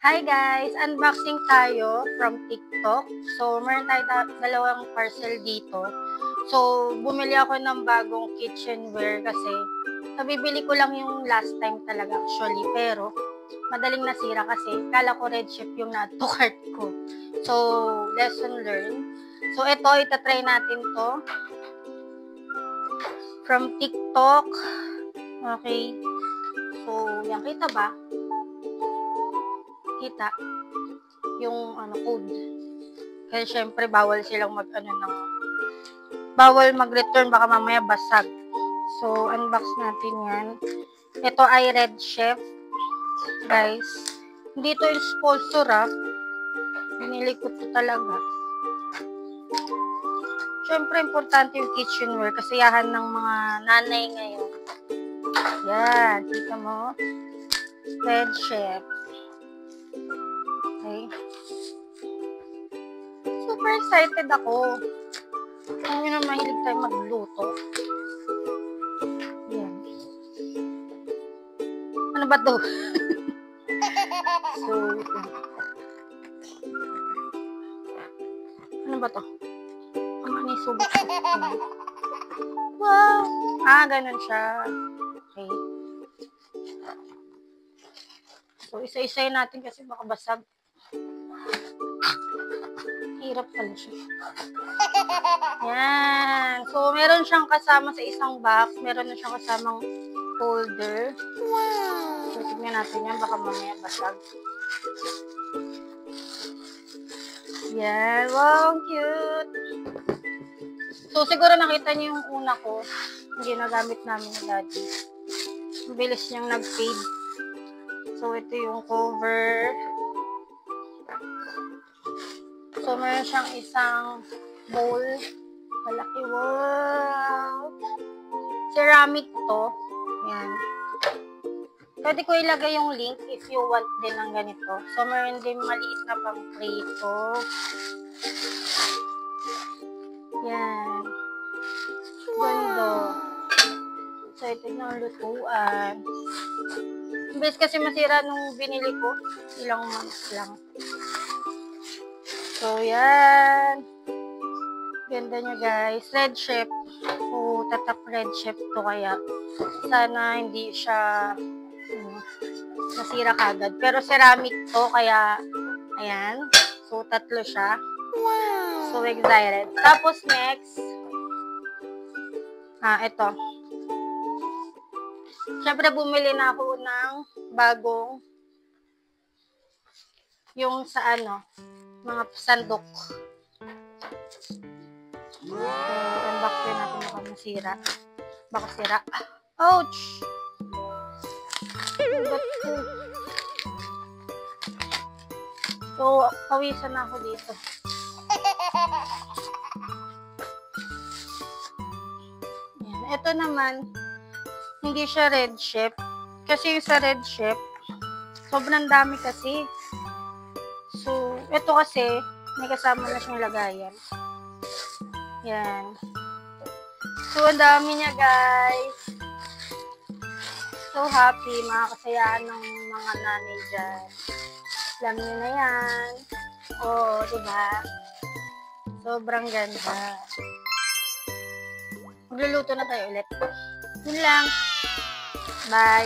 Hi guys! Unboxing tayo from TikTok. So, meron tayo dalawang parcel dito. So, bumili ako ng bagong kitchenware kasi kabibili ko lang yung last time talaga actually. Pero, madaling nasira kasi kala ko red chip yung na to cart ko. So, lesson learned. So, ito, itatry natin to. From TikTok. Okay. So, yan, kita ba? Kita yung code. Kasi syempre bawal silang bawal mag-return, baka mamaya basag. So, unbox natin yan. Ito ay Red Chef, guys. Hindi to yung sponsor Binili ko to talaga. Syempre, importante yung kitchenware. Kasiyahan ng mga nanay ngayon. Yan, kita mo. Red Chef. Okay. Super excited ako. Alam nyo na mahilig tayo magluto. Yan. Ano ba to? So, ano ba to? Ang anisubok. Wow! Ganun siya. Okay. So, isa-isay natin kasi baka basag. Hirap pala siya. Yan. So, meron siyang kasama sa isang box. Meron na siyang kasamang folder. Wow! So, tignan natin yan. Baka mamaya basag. Yan. Wow, cute. So, siguro nakita niyo yung una ko. Hindi nagamit namin ni Daddy. Ang bilis niyang nag-fade. So, ito yung cover. So, meron siyang isang bowl. Malaki. Wow! Ceramic to. Yan. Pwede ko ilagay yung link if you want din ng ganito. So, meron din maliit na pang prito. Yan. Ganda. So, ito yung lutuan. Imbes kasi masira nung binili ko, ilang months lang. So, yan. Ganda nyo guys. Red Chef. O, tatak Red Chef to kaya. Sana hindi siya nasira kagad. Pero ceramic to kaya, ayan. So, tatlo siya. Wow! So, excited. Tapos, next. Ito. Siyempre, bumili na ako ng bagong yung sa mga sandok. So, unbox ko natin baka masira. Baka sira. Ouch! So, pawisan na ako dito. Yan. Ito naman, hindi siya Red Chef. Kasi yung sa Red Chef, sobrang dami kasi. So, ito kasi, may kasama na siyang lagayan. Yan. So, ang dami niya, guys. So happy, mga kasayahan ng mga nanay dyan. Alam niyo na yan. Oo, diba? Sobrang ganda. Magluluto na tayo ulit. Yun lang. Bye.